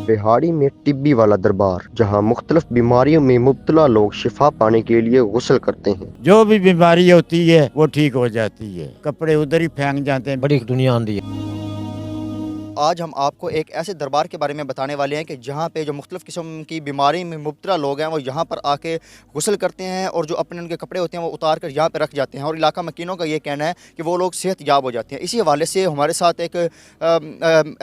बिहाड़ी में टिब्बी वाला दरबार, जहां मुख्तलिफ बीमारियों में मुब्तला लोग शिफा पाने के लिए गुस्ल करते हैं। जो भी बीमारी होती है वो ठीक हो जाती है, कपड़े उधर ही फेंक जाते हैं। बड़ी दुनिया आंदी है। आज हम आपको एक ऐसे दरबार के बारे में बताने वाले हैं कि जहाँ पे जो मुख्तलिफ़ किस्म की बीमारी में मुब्तला लोग हैं वो यहाँ पर आके गुस्ल करते हैं और जो अपने उनके कपड़े होते हैं वो उतार कर यहाँ पे रख जाते हैं और इलाका मकीनों का ये कहना है कि वो लोग सेहत याब हो जाते हैं। इसी हवाले से हमारे साथ एक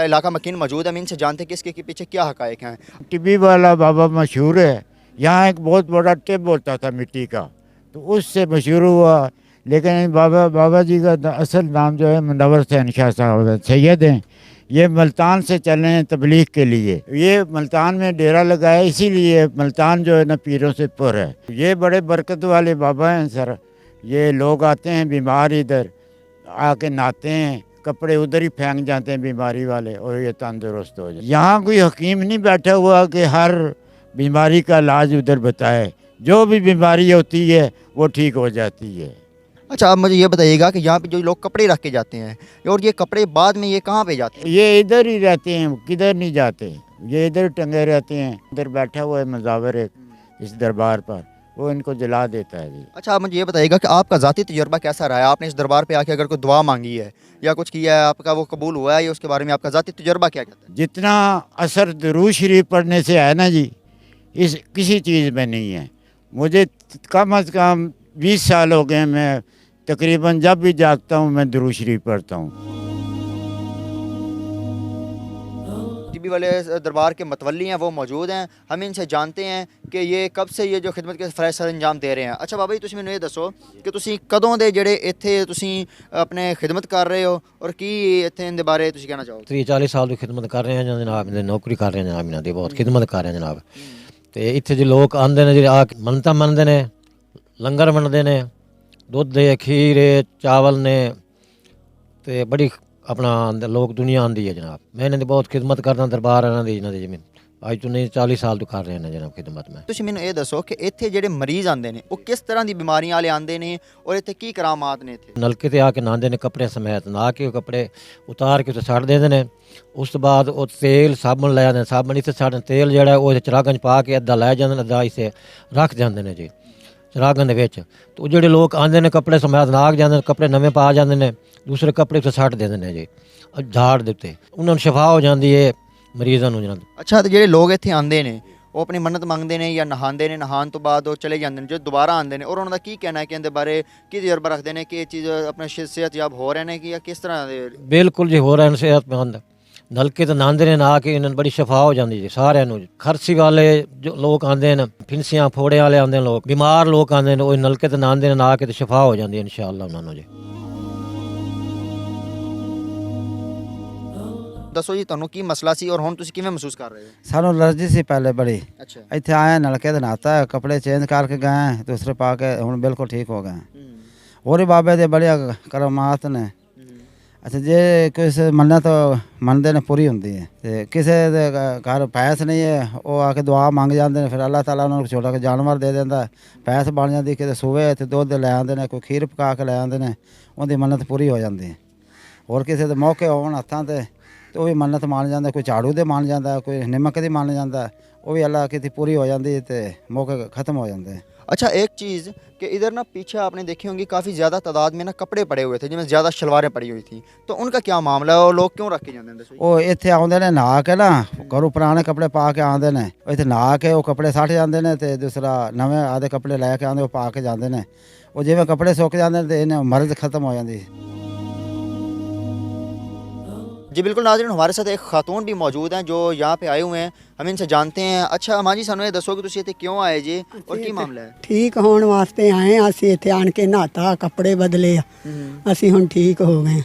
इलाका मकीन मौजूद है। हम इनसे जानते हैं कि इसके पीछे क्या हक़ाइक़ हैं। टिब्बी वाला बाबा मशहूर है। यहाँ एक बहुत बड़ा टिब होता था मिट्टी का, तो उससे मशहूर हुआ। लेकिन बाबा जी का असल नाम जो है मुनव्वर हुसैन शाह साहब सैयद हैं। ये मुल्तान से चले हैं तबलीग के लिए। ये मुल्तान में डेरा लगाया, इसीलिए मुल्तान जो है ना पीरों से पुर है। ये बड़े बरकत वाले बाबा हैं सर। ये लोग आते हैं बीमार, इधर आके नहाते हैं, कपड़े उधर ही फेंक जाते हैं बीमारी वाले और ये तंदुरुस्त हो जाए। यहाँ कोई हकीम नहीं बैठा हुआ कि हर बीमारी का इलाज उधर बताए। जो भी बीमारी होती है वो ठीक हो जाती है। अच्छा, आप मुझे ये बताइएगा कि यहाँ पे जो लोग कपड़े रख के जाते हैं और ये कपड़े बाद में ये कहाँ पे जाते हैं? ये इधर ही रहते हैं, किधर नहीं जाते। ये इधर टंगे रहते हैं। इधर बैठा हुआ है मुजावर एक इस दरबार पर, वो इनको जला देता है जी। अच्छा, आप मुझे ये बताइएगा कि आपका ज़ाती तजुर्बा कैसा रहा है? आपने इस दरबार पे आके अगर कोई दुआ मांगी है या कुछ किया है, आपका वो कबूल हुआ है, या उसके बारे में आपका ज़ाती तजुर्बा क्या कहता है? जितना असर दरूद शरीफ पढ़ने से है ना जी, इस किसी चीज़ में नहीं है। मुझे कम से कम 20 साल हो गए, मैं तकरीबन जब भी जागता हूँ मैं दरूद शरीफ पढ़ता हूँ। टीबी वाले दरबार के मतवली हैं, वो मौजूद हैं। हम इनसे जानते हैं कि ये कब से ये जो खिदमत के फ़राइज़ सर अंजाम दे रहे हैं। अच्छा बाबा जी, तुसीं मैनूं ये दसो कि तुसीं कदों दे ਜਿਹੜੇ ਇੱਥੇ ਤੁਸੀਂ अपने खिदमत कर रहे हो और ਕੀ ਇੱਥੇ ਇਹਦੇ ਬਾਰੇ ਤੁਸੀਂ ਕਹਿਣਾ ਚਾਹੋਗੇ? 30-40 ਸਾਲ ਦੀ ਖਿਦਮਤ ਕਰ ਰਹੇ ਹਾਂ ਜਨਾਬ, ਇਹਦੀ ਨੌਕਰੀ ਕਰ ਰਹੇ ਹਾਂ ਜਨਾਬ, ਇਹਨਾਂ ਦੀ ਬਹੁਤ ਖਿਦਮਤ ਕਰ ਰਹੇ ਹਾਂ ਜਨਾਬ। ਤੇ ਇੱਥੇ ਜੋ ਲੋਕ ਆਉਂਦੇ ਨੇ ਜਿਹੜੇ ਆ ਕੇ ਮੰਨਤਾਂ ਮੰਨਦੇ ਨੇ, ਲੰਗਰ ਵੰਡਦੇ ਨੇ, ਦੁੱਧ ਦੇ ਖੀਰ ਚਾਵਲ ਨੇ, ਤੇ ਬੜੀ ਆਪਣਾ ਲੋਕ ਦੁਨੀਆ ਆਉਂਦੀ ਹੈ ਜਨਾਬ। ਮੈਂ ਇਹਨਾਂ ਦੀ ਬਹੁਤ ਖਿਦਮਤ ਕਰਦਾ, ਦਰਬਾਰ ਇਹਨਾਂ ਦੀ ਜਿਵੇਂ ਅੱਜ ਤੋਂ ਨਹੀਂ 40 ਸਾਲ ਤੋਂ ਕਰ ਰਹੇ ਨੇ ਜਨਾਬ ਖਿਦਮਤ ਮੈਂ। ਤੁਸੀਂ ਮੈਨੂੰ ਇਹ ਦੱਸੋ ਕਿ ਇੱਥੇ ਜਿਹੜੇ ਮਰੀਜ਼ ਆਉਂਦੇ ਨੇ ਉਹ ਕਿਸ ਤਰ੍ਹਾਂ ਦੀ ਬਿਮਾਰੀਆਂ ਵਾਲੇ ਆਉਂਦੇ ਨੇ ਔਰ ਇੱਥੇ ਕੀ ਕਰਾਮਾਤ ਨੇ? ਇੱਥੇ ਨਲਕੇ ਤੇ ਆ ਕੇ ਨਹਾਉਂਦੇ ਨੇ ਕੱਪੜੇ ਸਮੇਤ, ਨਹਾ ਕੇ ਉਹ ਕੱਪੜੇ ਉਤਾਰ ਕੇ ਉੱਤੇ ਛੱਡ ਦਿੰਦੇ ਨੇ। ਉਸ ਤੋਂ ਬਾਅਦ ਉਹ ਤੇਲ ਸਾਬਣ ਲੈ ਜਾਂਦੇ ਨੇ, ਸਾਬਣ ਇੱਥੇ ਛੱਡਣ, ਤੇਲ ਜਿਹੜਾ ਉਹ ਚਰਾਗਾਂ 'ਚ ਪਾ ਕੇ ਅੱਧਾ ਲੈ ਜਾਂਦੇ ਨੇ, ਅੱਧਾ ਇੱਥੇ ਰੱਖ ਜਾਂਦੇ ਨੇ ਜੀ ਚਰਾਗਾਂ ਦੇ ਵਿੱਚ। ਤੇ ਉਹ ਜਿਹੜੇ ਲੋਕ ਆਉਂਦੇ ਨੇ ਕੱਪੜੇ ਸਮੇਤ ਨਹਾ ਕੇ ਜਾਂਦੇ ਨੇ, ਕੱਪੜੇ ਨਵੇਂ ਪਾ ਜਾਂਦੇ ਨੇ, ਦੂਸਰੇ ਕੱਪੜੇ ਉੱਤੇ ਛੱਡ ਦਿੰਦੇ ਨੇ ਜੀ ਝਾੜ ਦੇ ਉੱਤੇ। ਉਹਨਾਂ ਨੂੰ ਸ਼ਿਫਾ ਹੋ ਜਾਂਦੀ ਹੈ ਮਰੀਜ਼ਾਂ ਨੂੰ ਜਨਾਬ। ਅੱਛਾ, ਤੇ ਜਿਹੜੇ ਲੋਕ ਇੱਥੇ ਆਉਂਦੇ ਨੇ ਉਹ ਆਪਣੀ ਮੰਨਤ ਮੰਗਦੇ ਨੇ ਜਾਂ ਨਹਾਉਂਦੇ ਨੇ, ਨਹਾਉਣ ਤੋਂ ਬਾਅਦ ਉਹ ਚਲੇ ਜਾਂਦੇ ਨੇ, ਜੋ ਦੁਬਾਰਾ ਆਉਂਦੇ ਨੇ ਔਰ ਉਹਨਾਂ ਦਾ ਕੀ ਕਹਿਣਾ ਹੈ ਕਿ ਇਹਦੇ ਬਾਰੇ ਕੀ ਤਜਰਬਾ ਰੱਖਦੇ ਨੇ ਕਿ ਇਹ ਚੀਜ਼ ਆਪਣੇ ਸਿਹਤਯਾਬ ਹੋ ਰਹੇ ਨੇ ਕਿ ਜਾਂ ਕਿਸ ਤਰ੍ਹਾਂ ਦੇ? ਬਿਲਕੁਲ ਜੀ ਹੋ ਰਹੇ ਨੇ ਸਿਹਤਮੰਦ। ਨਲਕੇ ਤੇ ਨਹਾਉਂਦੇ ਨੇ, ਨਹਾ ਕੇ ਇਹਨਾਂ ਨੂੰ ਬੜੀ ਸ਼ਿਫਾ ਹੋ ਜਾਂਦੀ ਜੀ ਸਾਰਿਆਂ ਨੂੰ। ਖਰਸੀ ਵਾਲੇ ਜੋ ਲੋਕ ਆਉਂਦੇ ਨੇ, ਫਿੰਸੀਆਂ ਫੋੜੇ ਵਾਲੇ ਆਉਂਦੇ ਨੇ, ਲੋਕ ਬਿਮਾਰ ਲੋਕ ਆਉਂਦੇ ਨੇ, ਉਹ ਨਲਕੇ ਤੇ ਨਹਾਉਂਦੇ ਨੇ, ਨਹਾ ਕੇ ਤੇ ਸ਼ਿਫਾ ਹੋ ਜਾਂਦੀ ਹੈ ਇਨਸ਼ਾਅੱਲਾ ਉਹਨਾਂ ਨੂੰ ਜੀ। ਦੱਸੋ ਜੀ, ਤੁਹਾਨੂੰ ਕੀ ਮਸਲਾ ਸੀ ਔਰ ਹੁਣ ਤੁਸੀਂ ਕਿਵੇਂ ਮਹਿਸੂਸ ਕਰ ਰਹੇ ਹੋ? ਸਾਨੂੰ ਐਲਰਜੀ ਸੀ ਪਹਿਲੇ ਬੜੀ। ਅੱਛਾ, ਇੱਥੇ ਆਏ ਨਲਕੇ ਤੇ ਨਹਾਤਾ, ਕੱਪੜੇ ਚੇਂਜ ਕਰਕੇ ਗਏ, ਦੂਸਰੇ ਪਾ ਕੇ ਹੁਣ ਬਿਲਕੁਲ ਠੀਕ ਹੋ ਗਏ। ਹੋਰ ਬਾਬੇ ਦੇ ਬੜੇ ਕਰਮਾਤ ਨੇ। ਅੱਛਾ, ਜੇ ਕਿਸੇ ਮੰਨਤ ਮੰਨਦੇ ਨੇ ਪੂਰੀ ਹੁੰਦੀ ਹੈ। ਤੇ ਕਿਸੇ ਦੇ ਘਰ ਪੈਸ ਨਹੀਂ ਹੈ, ਉਹ ਆ ਕੇ ਦੁਆ ਮੰਗ ਜਾਂਦੇ ਨੇ, ਫਿਰ ਅੱਲਾਹ ਤਾਲਾ ਉਹਨਾਂ ਨੂੰ ਛੋਟਾ ਜਿਹਾ ਜਾਨਵਰ ਦੇ ਦਿੰਦਾ, ਪੈਸ ਬਣ ਜਾਂਦੀ। ਕਿਤੇ ਸੂਵੇ ਤੇ ਦੁੱਧ ਲੈ ਆਉਂਦੇ ਨੇ, ਕੋਈ ਖੀਰ ਪਕਾ ਕੇ ਲੈ ਆਉਂਦੇ ਨੇ, ਉਹਦੀ ਮੰਨਤ ਪੂਰੀ ਹੋ ਜਾਂਦੀ ਹੈ। ਹੋਰ ਕਿਸੇ ਦੇ ਮੌਕੇ ਹੋਣ ਹੱਥਾਂ ਤੇ ਉਹ ਵੀ ਮੰਨਤ ਮੰਨ ਜਾਂਦਾ, ਕੋਈ ਝਾੜੂ ਦੇ ਮੰਨ ਜਾਂਦਾ, ਕੋਈ ਨਿਮਕ ਦੀ ਮੰਨ ਜਾਂਦਾ, ਉਹ भी अल्लाह की पूरी हो जाती है तो मौके ख़त्म हो जाते हैं। अच्छा, एक चीज़ कि इधर ना पीछे आपने देखी होंगी काफ़ी ज़्यादा तादाद में ना कपड़े पड़े हुए थे जिनमें ज़्यादा शलवारें पड़ी हुई थी, तो उनका क्या मामला है और लोग क्यों रख के जाते हैं? वो इतने आते हैं नहा के ना, घरों पुराने कपड़े पा के आते हैं, इतने नहा के वो कपड़े सट जाते हैं तो दूसरा नवे आधे कपड़े लैके आते वो पा के जाते हैं। वो जिवें कपड़े सुक जाते हैं तो इन्हें मर्ज ख़त्म हो जाती है। जी बिल्कुल नाज़रीन, हमारे साथ एक खातून भी मौजूद हैं जो यहाँ पे आए हुए हैं, हम इनसे जानते हैं। अच्छा माँ जी, सानू ये दसो कि तुसीं इत्थे क्यों आए जी और की मामला है? ठीक होने वास्ते आए, असीं इत्थे आन के नहाता, कपड़े बदले, असीं हुण ठीक हो गए।